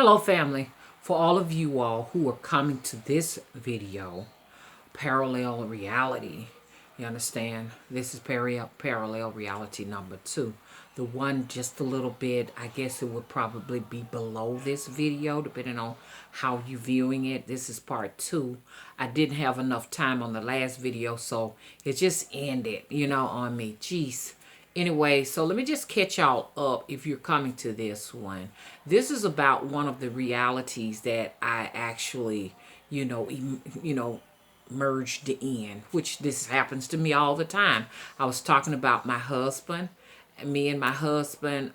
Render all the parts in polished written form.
Hello, family. For all of you all who are coming to this video, parallel reality, you understand? This is parallel reality number 2. The one just a little bit, I guess it would probably be below this video, depending on how you viewing it. This is part 2. I didn't have enough time on the last video, so it just ended, on me. Jeez. Anyway, so let me just catch y'all up if you're coming to this one. This is about one of the realities that I actually, merged in, which this happens to me all the time. I was talking about my husband, me and my husband,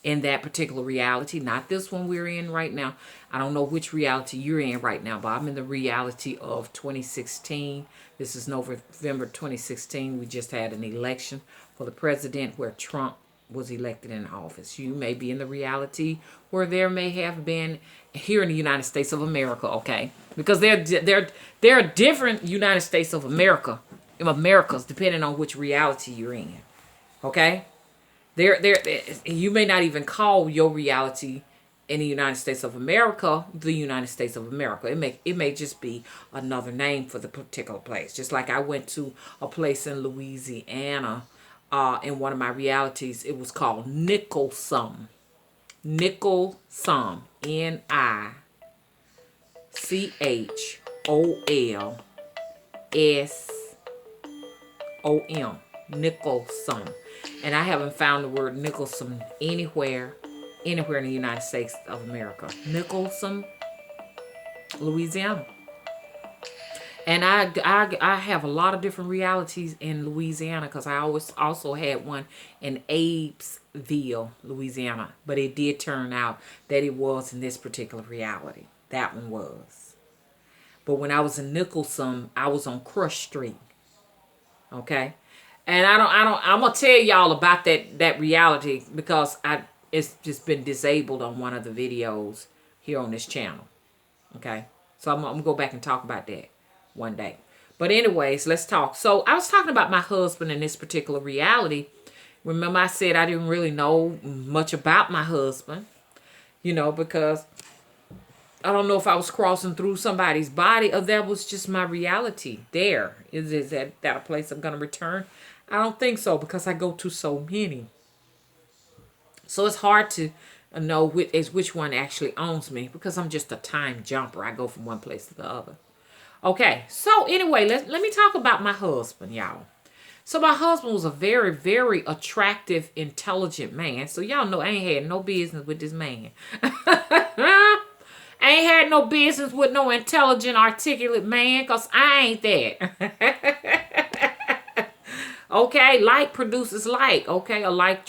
in that particular reality, not this one we're in right now. I don't know which reality you're in right now, but I'm in the reality of 2016. This is November 2016. We just had an election for the president where Trump was elected in office. You may be in the reality where there may have been here in the United States of America, okay? Because there are different United States of Americas depending on which reality you're in, okay? There, you may not even call your reality in the United States of America the United States of America. It may just be another name for the particular place. Just like I went to a place in Louisiana, in one of my realities, it was called Nicholson. Nicholson. Nicholsom. Nicholson. And I haven't found the word Nicholson anywhere in the United States of America. Nicholson, Louisiana. And I have a lot of different realities in Louisiana because I also had one in Abbeville, Louisiana. But it did turn out that it was in this particular reality. That one was. But when I was in Nicholson, I was on Crush Street. Okay? And I'm gonna tell y'all about that reality because it's just been disabled on one of the videos here on this channel. Okay? So I'm gonna go back and talk about that one day. But anyways, let's talk. So I was talking about my husband in this particular reality. Remember I said I didn't really know much about my husband, because I don't know if I was crossing through somebody's body or that was just my reality there. Is that a place I'm going to return? I don't think so because I go to so many. So it's hard to know which one actually owns me because I'm just a time jumper. I go from one place to the other. Okay, so anyway, let me talk about my husband, y'all. So my husband was a very, very attractive, intelligent man. So y'all know I ain't had no business with this man. I ain't had no business with no intelligent, articulate man because I ain't that. Okay, like produces like. Okay, a like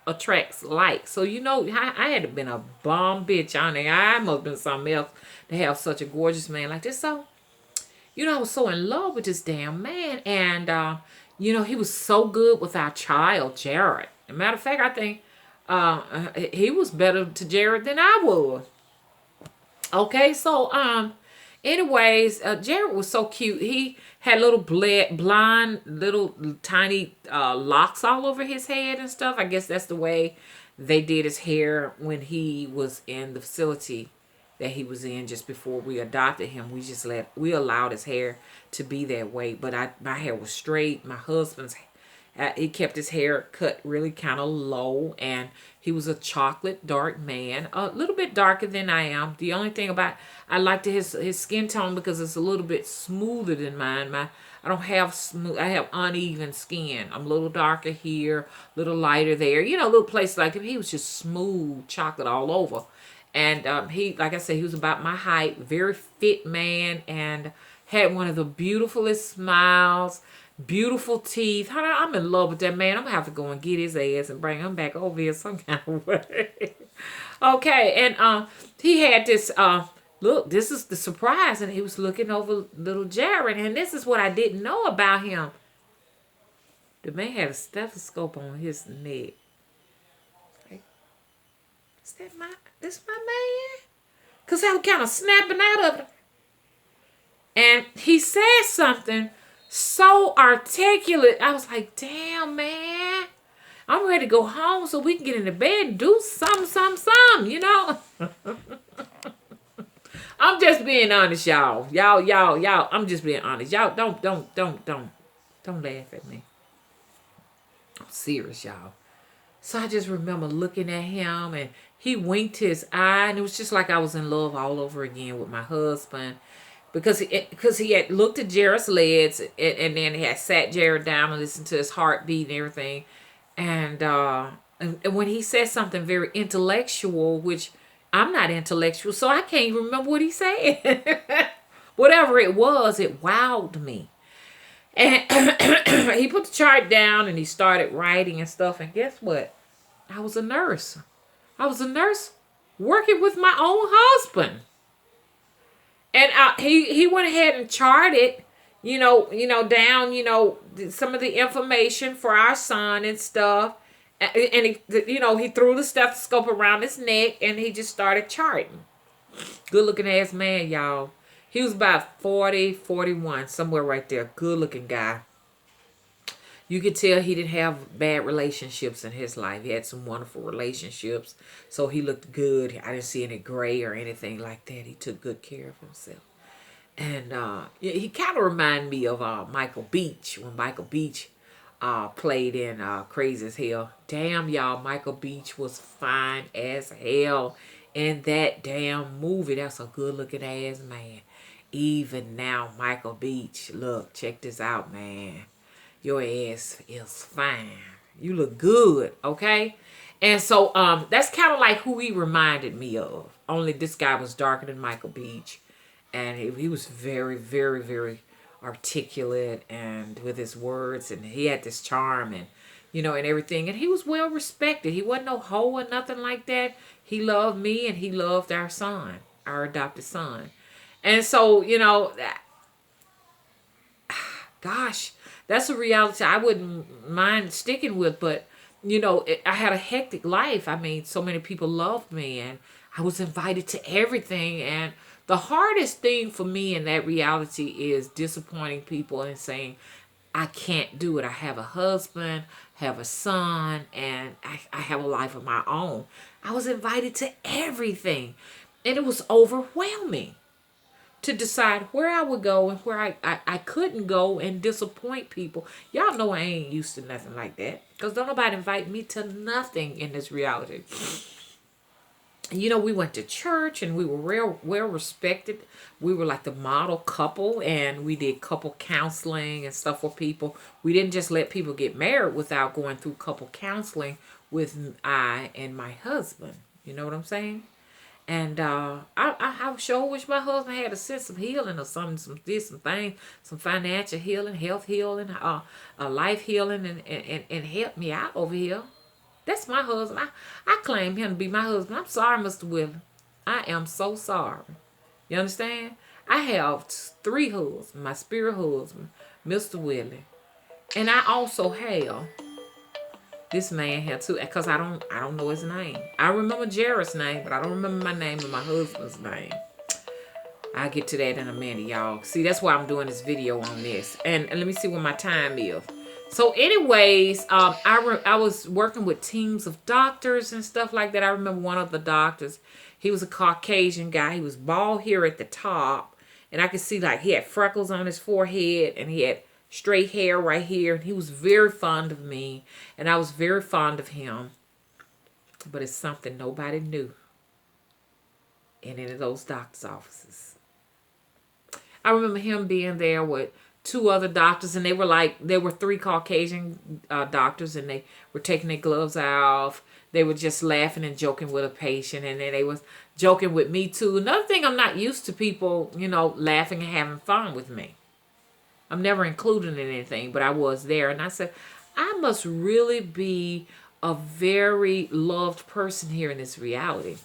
attracts like. So I had to been a bomb bitch on there. I must have been something else to have such a gorgeous man like this. So, I was so in love with this damn man. And, he was so good with our child, Jared. As a matter of fact, I think he was better to Jared than I was. Okay, so, anyways, Jared was so cute. He had little blonde, little tiny locks all over his head and stuff. I guess that's the way they did his hair when he was in the facility that he was in just before we adopted him. We allowed his hair to be that way. But my hair was straight. My husband's he kept his hair cut really kind of low, and he was a chocolate dark man, a little bit darker than I am. The only thing I liked his skin tone because it's a little bit smoother than mine. I don't have smooth. I have uneven skin. I'm a little darker here, a little lighter there. Little places like that. He was just smooth chocolate all over, and he, like I said, he was about my height, very fit man, and had one of the beautifulest smiles. Beautiful teeth. I'm in love with that man. I'm going to have to go and get his ass and bring him back over here some kind of way. Okay, and he had this, look, this is the surprise, and he was looking over little Jared, and this is what I didn't know about him. The man had a stethoscope on his neck. Like, this my man? Because I was kind of snapping out of it. And he said something so articulate. I was like, damn, man. I'm ready to go home so we can get into bed and do something. something, you know. I'm just being honest, y'all. Y'all. I'm just being honest. Y'all don't laugh at me. I'm serious, y'all. So I just remember looking at him, and he winked his eye, and it was just like I was in love all over again with my husband, because he had looked at Jared's legs, and then he had sat Jared down and listened to his heartbeat and everything, and when he said something very intellectual, which I'm not intellectual, so I can't even remember what he said. Whatever it was, it wowed me. And he put the chart down and he started writing and stuff. And guess what? I was a nurse. I was a nurse working with my own husband. And he went ahead and charted, down, some of the information for our son and stuff. And he threw the stethoscope around his neck and he just started charting. Good looking ass man, y'all. He was about 40, 41, somewhere right there. Good looking guy. You could tell he didn't have bad relationships in his life. He had some wonderful relationships. So he looked good. I didn't see any gray or anything like that. He took good care of himself. And he kind of reminded me of Michael Beach. When Michael Beach played in Crazy as Hell. Damn, y'all, Michael Beach was fine as hell in that damn movie. That's a good looking ass man. Even now, Michael Beach, look, check this out, man. Your ass is fine. You look good, okay? And so that's kind of like who he reminded me of. Only this guy was darker than Michael Beach. And he was very, very, very articulate and with his words. And he had this charm and, and everything. And he was well respected. He wasn't no hoe or nothing like that. He loved me and he loved our son, our adopted son. And so, gosh, that's a reality I wouldn't mind sticking with. But, I had a hectic life. I mean, so many people loved me and I was invited to everything. And the hardest thing for me in that reality is disappointing people and saying, I can't do it. I have a husband, have a son, and I have a life of my own. I was invited to everything. And it was overwhelming to decide where I would go and where I couldn't go and disappoint people. Y'all know I ain't used to nothing like that. Because don't nobody invite me to nothing in this reality. We went to church and we were real well respected. We were like the model couple and we did couple counseling and stuff for people. We didn't just let people get married without going through couple counseling with I and my husband. You know what I'm saying? And I sure wish my husband had a sense of healing or something, some things, some financial healing, health healing, life healing, and help me out over here. That's my husband. I claim him to be my husband. I'm sorry, Mr. Willie. I am so sorry. You understand? I have 3 husbands. My spirit husband, Mr. Willie. And I also have this man here too, because I don't know his name. I remember Jared's name, but I don't remember my name and my husband's name. I'll get to that in a minute, y'all. See, that's why I'm doing this video on this. And let me see what my time is. So anyways, I was working with teams of doctors and stuff like that. I remember one of the doctors, he was a Caucasian guy. He was bald here at the top. And I could see like he had freckles on his forehead and he had straight hair right here. And he was very fond of me. And I was very fond of him. But it's something nobody knew in any of those doctor's offices. I remember him being there with 2 other doctors, and there were 3 Caucasian doctors, and they were taking their gloves off. They were just laughing and joking with a patient, and then they was joking with me too. Another thing, I'm not used to people, laughing and having fun with me. I'm never included in anything, but I was there, and I said, I must really be a very loved person here in this reality.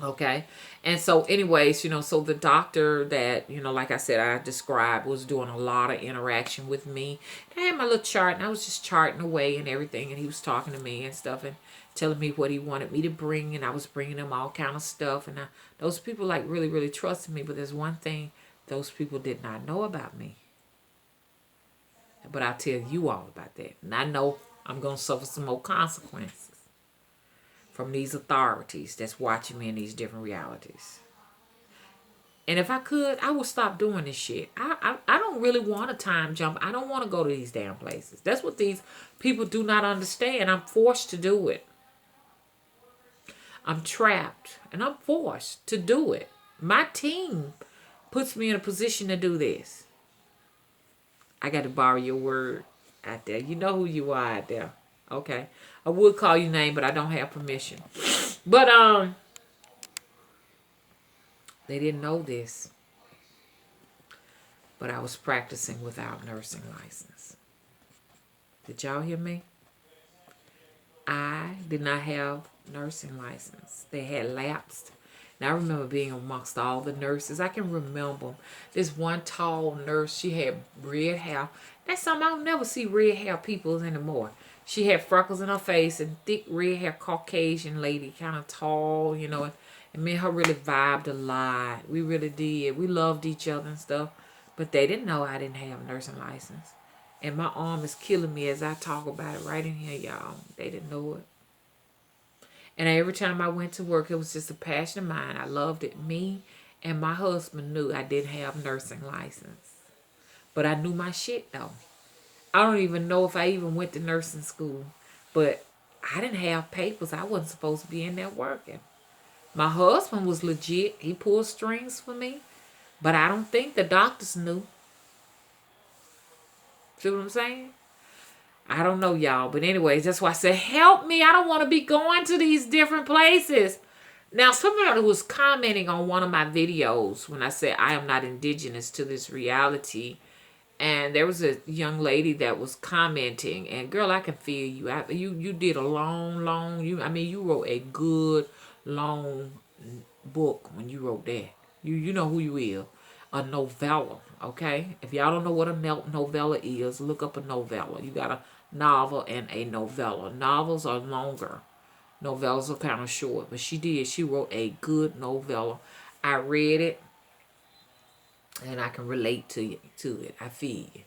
Okay. And so anyways, so the doctor that, like I said, I described was doing a lot of interaction with me. And I had my little chart and I was just charting away and everything. And he was talking to me and stuff and telling me what he wanted me to bring. And I was bringing him all kind of stuff. And those people like really, really trusted me. But there's one thing those people did not know about me. But I'll tell you all about that. And I know I'm going to suffer some more consequences. from these authorities that's watching me in these different realities. And if I could, I would stop doing this shit. I don't really want a time jump. I don't want to go to these damn places. That's what these people do not understand. I'm forced to do it. I'm trapped and I'm forced to do it. My team puts me in a position to do this. I got to borrow your word out there. You know who you are out there. Okay. I would call you name, but I don't have permission. But they didn't know this. But I was practicing without nursing license. Did y'all hear me? I did not have nursing license. They had lapsed. And I remember being amongst all the nurses. I can remember this one tall nurse. She had red hair. That's something I'll never see red hair people anymore. She had freckles in her face and thick red hair Caucasian lady, kind of tall, you know. And me and her really vibed a lot. We really did. We loved each other and stuff. But they didn't know I didn't have a nursing license. And my arm is killing me as I talk about it right in here, y'all. They didn't know it. And every time I went to work, it was just a passion of mine. I loved it. Me and my husband knew I didn't have nursing license. But I knew my shit, though. I don't even know if I even went to nursing school. But I didn't have papers. I wasn't supposed to be in there working. My husband was legit. He pulled strings for me. But I don't think the doctors knew. See what I'm saying? I don't know, y'all. But anyways, that's why I said, help me. I don't want to be going to these different places. Now, somebody was commenting on one of my videos when I said I am not indigenous to this reality. And there was a young lady that was commenting. And girl, I can feel you. You did a long, you wrote a good, long book when you wrote that. You know who you is. A novella, okay? If y'all don't know what a novella is, look up a novella. You got a novel and a novella. Novels are longer. Novellas are kind of short. But she wrote a good novella. I read it, and I can relate to it. I feel you.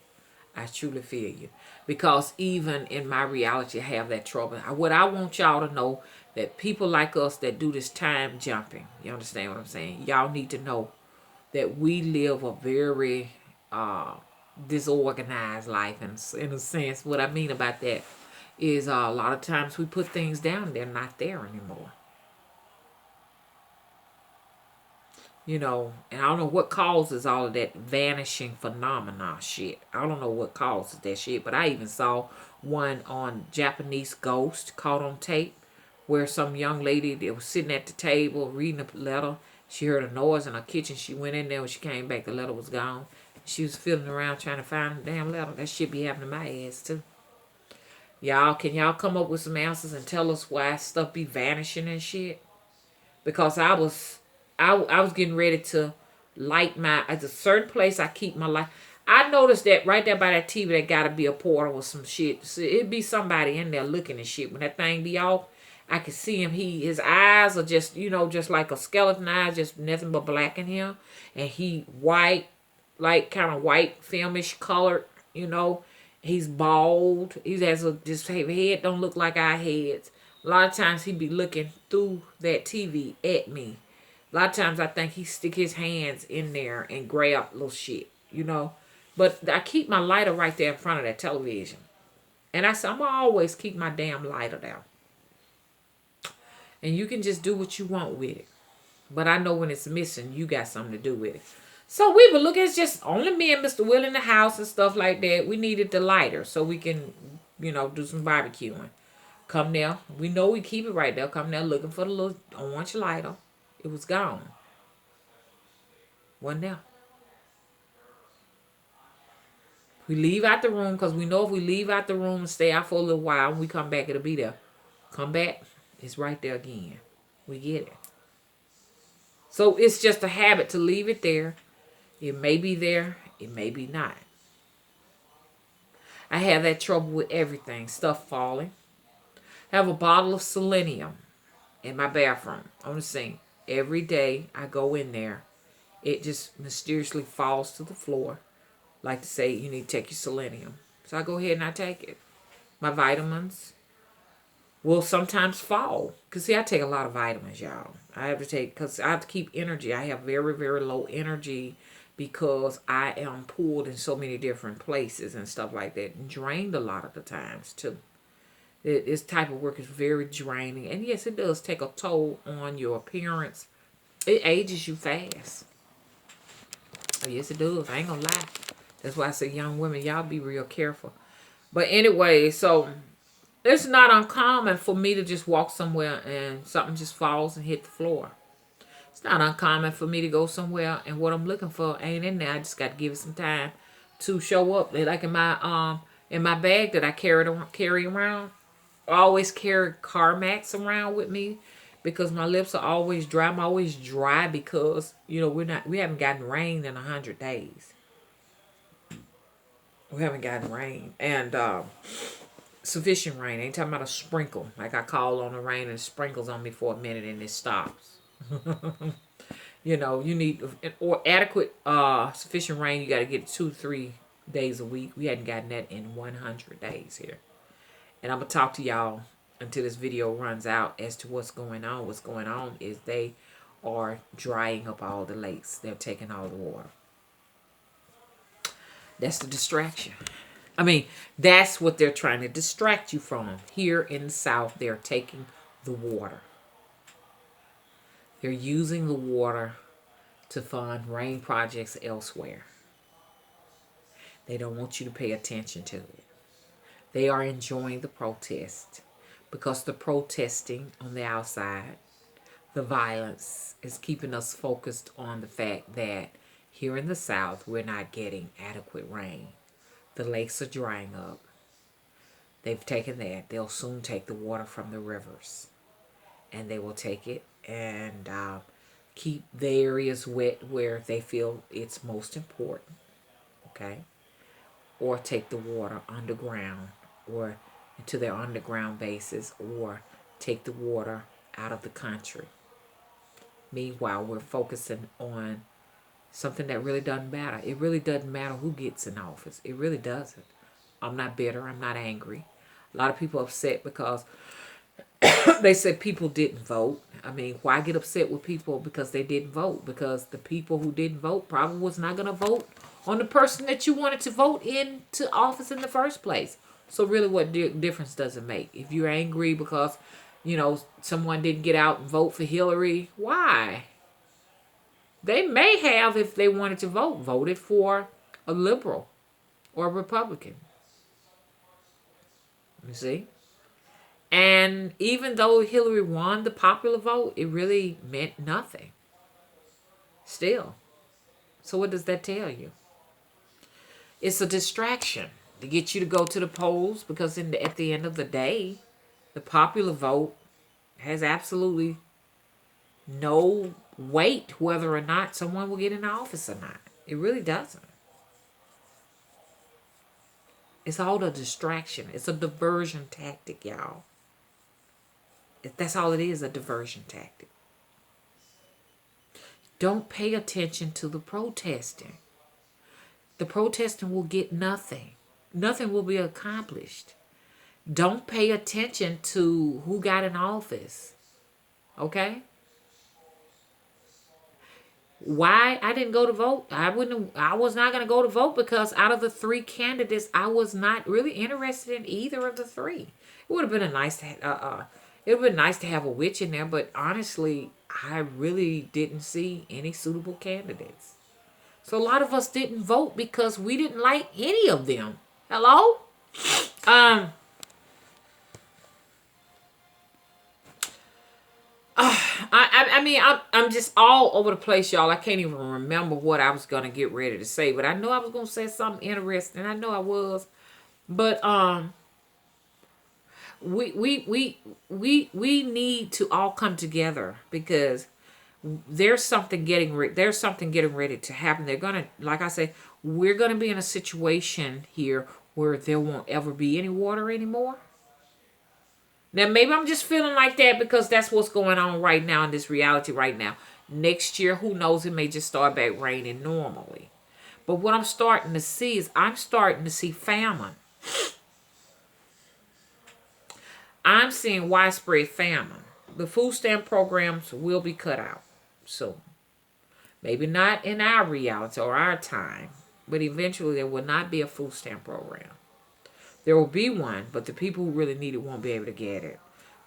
I truly feel you. Because even in my reality, I have that trouble. What I want y'all to know, that people like us that do this time jumping, you understand what I'm saying? Y'all need to know that we live a very disorganized life. In a sense, what I mean about that is a lot of times we put things down, they're not there anymore. You know, and I don't know what causes all of that vanishing phenomena shit. I don't know what causes that shit, but I even saw one on Japanese Ghost caught on tape where some young lady that was sitting at the table reading a letter. She heard a noise in her kitchen. She went in there. When she came back, the letter was gone. She was fiddling around trying to find the damn letter. That shit be happening to my ass, too. Y'all, can y'all come up with some answers and tell us why stuff be vanishing and shit? Because I was getting ready to light at a certain place I keep my light. I noticed that right there by that TV, there got to be a portal with some shit. So it'd be somebody in there looking at shit. When that thing be off, I can see him. His eyes are just, just like a skeleton eye, just nothing but black in him. And he white, like kind of white, filmish colored, He's bald. He has his head don't look like our heads. A lot of times he be looking through that TV at me. A lot of times I think he stick his hands in there and grab little shit, But I keep my lighter right there in front of that television. And I said, I'm going to always keep my damn lighter there. And you can just do what you want with it. But I know when it's missing, you got something to do with it. So we were looking, it's just only me and Mr. Will in the house and stuff like that. We needed the lighter so we can, do some barbecuing. Come there. We know we keep it right there. Come there looking for the little orange lighter. It was gone. Wasn't there. We leave out the room because we know if we leave out the room and stay out for a little while, when we come back, it'll be there. Come back, it's right there again. We get it. So it's just a habit to leave it there. It may be there. It may be not. I have that trouble with everything. Stuff falling. I have a bottle of selenium in my bathroom on the sink. Every day I go in there, it just mysteriously falls to the floor. Like to say, you need to take your selenium. So I go ahead and I take it. My vitamins, will sometimes fall. Because, see, I take a lot of vitamins, y'all. I have to take, because I have to keep energy. I have very, very low energy because I am pulled in so many different places and stuff like that. And drained a lot of the times, too. This type of work is very draining. And, yes, it does take a toll on your appearance. It ages you fast. Oh, yes, it does. I ain't gonna lie. That's why I say, young women, y'all be real careful. But anyway, so it's not uncommon for me to just walk somewhere and something just falls and hit the floor. It's not uncommon for me to go somewhere and what I'm looking for ain't in there. I just got to give it some time to show up. Like in my bag that I carry around, I always carry Carmex around with me because my lips are always dry. I'm always dry because we haven't gotten rain in 100 days. We haven't gotten rain and sufficient rain. I ain't talking about a sprinkle. Like I call on the rain and it sprinkles on me for a minute and it stops. You need or adequate sufficient rain. You got to get 2-3 days a week. We hadn't gotten that in 100 days here. And I'm going to talk to y'all until this video runs out as to what's going on. What's going on is they are drying up all the lakes. They're taking all the water. That's the distraction. I mean, that's what they're trying to distract you from. Here in the South, they're taking the water. They're using the water to fund rain projects elsewhere. They don't want you to pay attention to it. They are enjoying the protest because the protesting on the outside, the violence, is keeping us focused on the fact that here in the South, we're not getting adequate rain. The lakes are drying up. They've taken that. They'll soon take the water from the rivers. And they will take it and keep the areas wet where they feel it's most important. Okay? Or take the water underground or into their underground bases or take the water out of the country. Meanwhile, we're focusing on something that really doesn't matter. It really doesn't matter who gets in office. It really doesn't. I'm not bitter. I'm not angry. A lot of people are upset because they said people didn't vote. I mean, why get upset with people because they didn't vote? Because the people who didn't vote probably was not going to vote on the person that you wanted to vote into office in the first place. So really, what difference does it make? If you're angry because, someone didn't get out and vote for Hillary, why? They may have, if they wanted to vote, voted for a liberal or a Republican. You see? And even though Hillary won the popular vote, it really meant nothing. Still. So what does that tell you? It's a distraction to get you to go to the polls because at the end of the day, the popular vote has absolutely no weight whether or not someone will get in office or not. It really doesn't. It's all a distraction. It's a diversion tactic, y'all. That's all it is, a diversion tactic. Don't pay attention to the protesting. The protesting will get nothing. Nothing will be accomplished. Don't pay attention to who got in office. Okay? Why I didn't go to vote? I was not going to go to vote because out of the 3 candidates, I was not really interested in either of the 3. It would have been nice to have a witch in there, but honestly, I really didn't see any suitable candidates. So a lot of us didn't vote because we didn't like any of them. Hello? I'm just all over the place, y'all. I can't even remember what I was gonna get ready to say, but I know I was gonna say something interesting. I know I was, but we need to all come together because there's something getting ready to happen. They're gonna, like I say, we're gonna be in a situation here where there won't ever be any water anymore. Now, maybe I'm just feeling like that because that's what's going on right now in this reality right now. Next year, who knows, it may just start back raining normally. But what I'm starting to see is I'm starting to see famine. I'm seeing widespread famine. The food stamp programs will be cut out soon. Maybe not in our reality or our time, but eventually there will not be a food stamp program. There will be one, but the people who really need it won't be able to get it.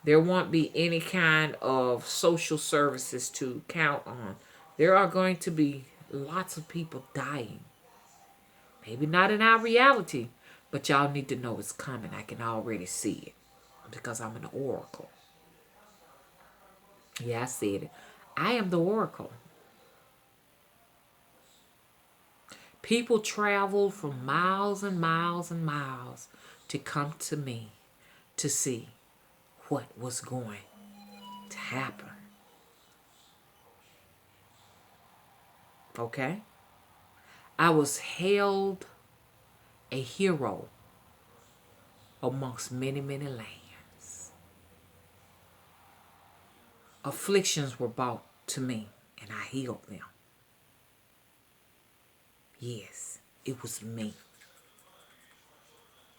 There won't be any kind of social services to count on. There are going to be lots of people dying. Maybe not in our reality, but y'all need to know it's coming. I can already see it because I'm an oracle. Yeah, I said it. I am the oracle. People traveled from miles and miles and miles to come to me to see what was going to happen. Okay? I was hailed a hero amongst many, many lands. Afflictions were brought to me, and I healed them. Yes, it was me.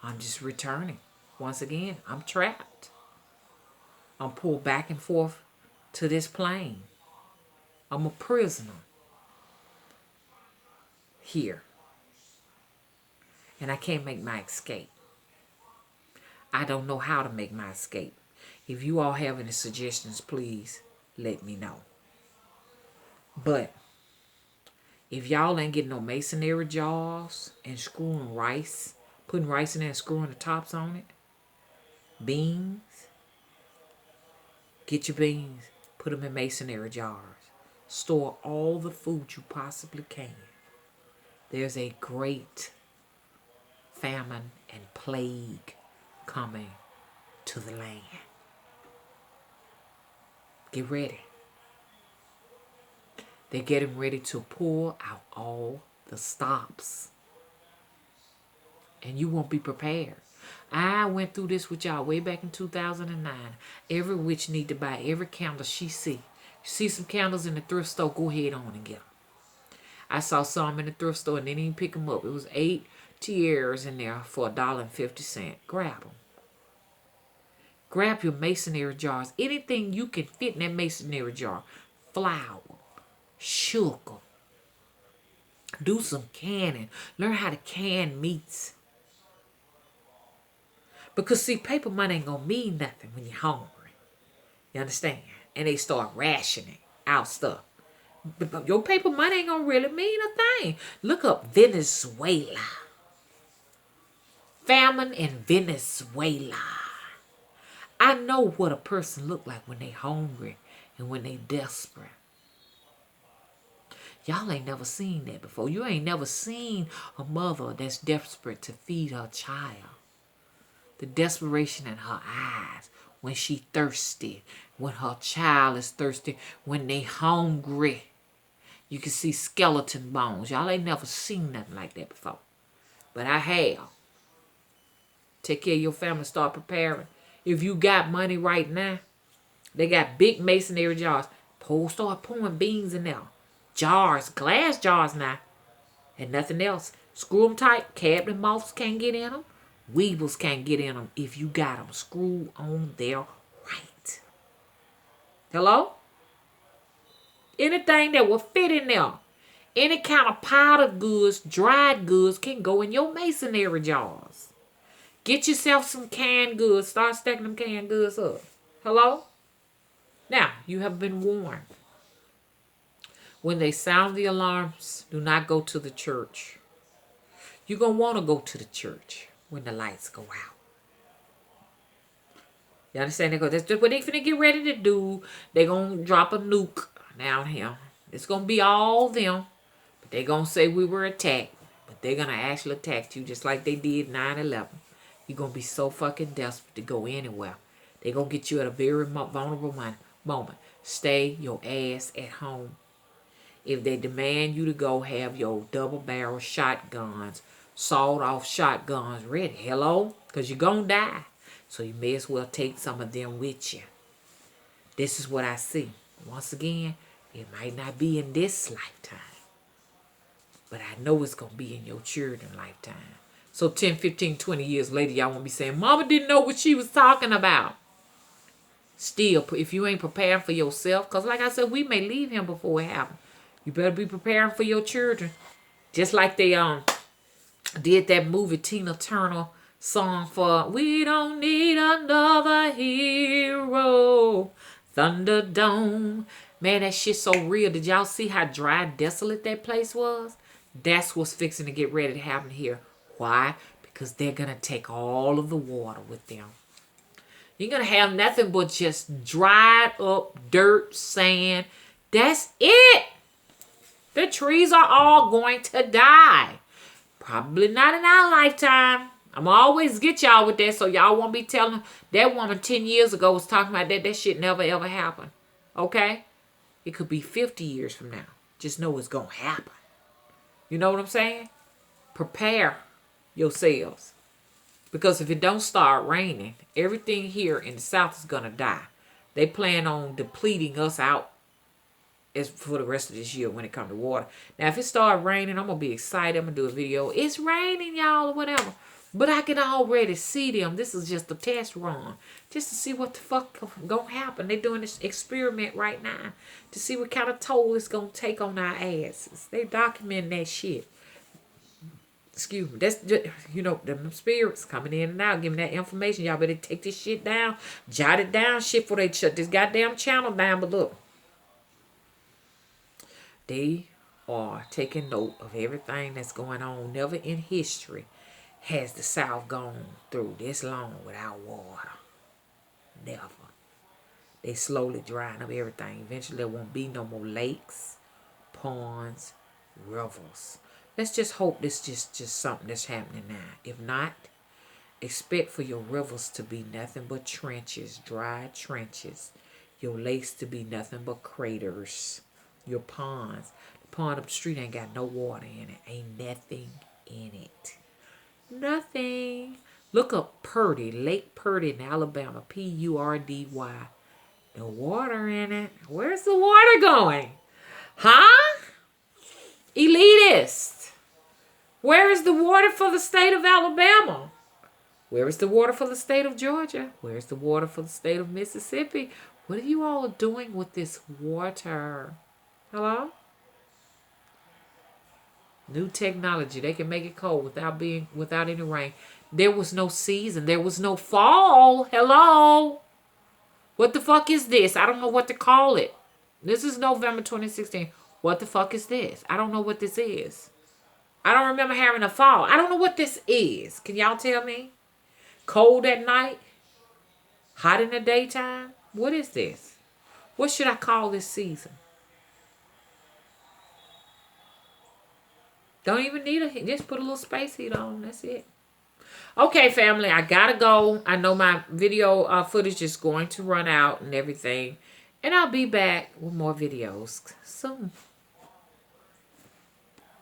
I'm just returning. Once again, I'm trapped. I'm pulled back and forth to this plane. I'm a prisoner here. And I can't make my escape. I don't know how to make my escape. If you all have any suggestions, please let me know. But if y'all ain't getting no masonry jars and screwing rice, putting rice in there and screwing the tops on it, beans, get your beans, put them in masonry jars. Store all the food you possibly can. There's a great famine and plague coming to the land. Get ready. They're getting ready to pull out all the stops. And you won't be prepared. I went through this with y'all way back in 2009. Every witch need to buy every candle she see. You see some candles in the thrift store, go ahead on and get them. I saw some in the thrift store and didn't even pick them up. It was 8 tiaras in there for $1.50. Grab them. Grab your masonry jars. Anything you can fit in that masonry jar. Flour. Sugar. Do some canning. Learn how to can meats. Because see, paper money ain't gonna mean nothing when you're hungry. You understand? And they start rationing out stuff. But your paper money ain't gonna really mean a thing. Look up Venezuela. Famine in Venezuela. I know what a person look like when they hungry and when they desperate. Y'all ain't never seen that before. You ain't never seen a mother that's desperate to feed her child. The desperation in her eyes when she thirsty, when her child is thirsty, when they hungry. You can see skeleton bones. Y'all ain't never seen nothing like that before. But I have. Take care of your family. Start preparing. If you got money right now, they got big masonry jars. Start pouring beans in there. Jars. Glass jars now. And nothing else. Screw them tight. Cabinet moths can't get in them. Weevils can't get in them if you got them screwed on there right. Hello? Anything that will fit in there. Any kind of powdered goods, dried goods can go in your masonry jars. Get yourself some canned goods. Start stacking them canned goods up. Hello? Now, you have been warned. When they sound the alarms, do not go to the church. You're going to want to go to the church when the lights go out. You understand? That's just what they finna get ready to do. They're going to drop a nuke down here. It's going to be all them. But they're going to say we were attacked. But they're going to actually attack you just like they did 9/11. You're going to be so fucking desperate to go anywhere. They're going to get you at a very vulnerable moment. Stay your ass at home. If they demand you to go, have your double-barrel shotguns, sawed-off shotguns ready. Hello? Because you're going to die. So you may as well take some of them with you. This is what I see. Once again, it might not be in this lifetime. But I know it's going to be in your children's lifetime. So 10, 15, 20 years later, y'all won't be saying, Mama didn't know what she was talking about. Still, if you ain't preparing for yourself, because like I said, we may leave him before it happens. You better be preparing for your children. Just like they did that movie Tina Turner song for We Don't Need Another Hero. Thunderdome. Man, that shit so real. Did y'all see how dry and desolate that place was? That's what's fixing to get ready to happen here. Why? Because they're going to take all of the water with them. You're going to have nothing but just dried up dirt, sand. That's it. The trees are all going to die. Probably not in our lifetime. I'm always get y'all with that so y'all won't be telling that woman 10 years ago was talking about that. That shit never ever happened. Okay? It could be 50 years from now. Just know it's going to happen. You know what I'm saying? Prepare yourselves. Because if it don't start raining, everything here in the South is going to die. They plan on depleting us out as for the rest of this year when it comes to water. Now, if it start raining, I'm going to be excited. I'm going to do a video. It's raining, y'all, or whatever. But I can already see them. This is just a test run. Just to see what the fuck going to happen. They're doing this experiment right now to see what kind of toll it's going to take on our asses. They documenting that shit. Excuse me. That's just, you know, them spirits coming in and out, giving that information. Y'all better take this shit down. Jot it down, shit, before they shut this goddamn channel down. But look. They are taking note of everything that's going on. Never in history has the South gone through this long without water. Never. They slowly drying up everything. Eventually there won't be no more lakes, ponds, rivers. Let's just hope this just something that's happening now. If not, expect for your rivers to be nothing but trenches, dry trenches. Your lakes to be nothing but craters. Your ponds. The pond up the street ain't got no water in it. Ain't nothing in it. Nothing. Look up Purdy, Lake Purdy in Alabama. Purdy. No water in it. Where's the water going? Huh? Elitist. Where is the water for the state of Alabama? Where is the water for the state of Georgia? Where's the water for the state of Mississippi? What are you all doing with this water? Hello? New technology. They can make it cold without any rain. There was no season. There was no fall. Hello? What the fuck is this? I don't know what to call it. This is November 2016. What the fuck is this? I don't know what this is. I don't remember having a fall. I don't know what this is. Can y'all tell me? Cold at night? Hot in the daytime? What is this? What should I call this season? Don't even need a, just put a little space heat on. That's it. Okay, family, I gotta go. I know my video footage is going to run out and everything. And I'll be back with more videos soon.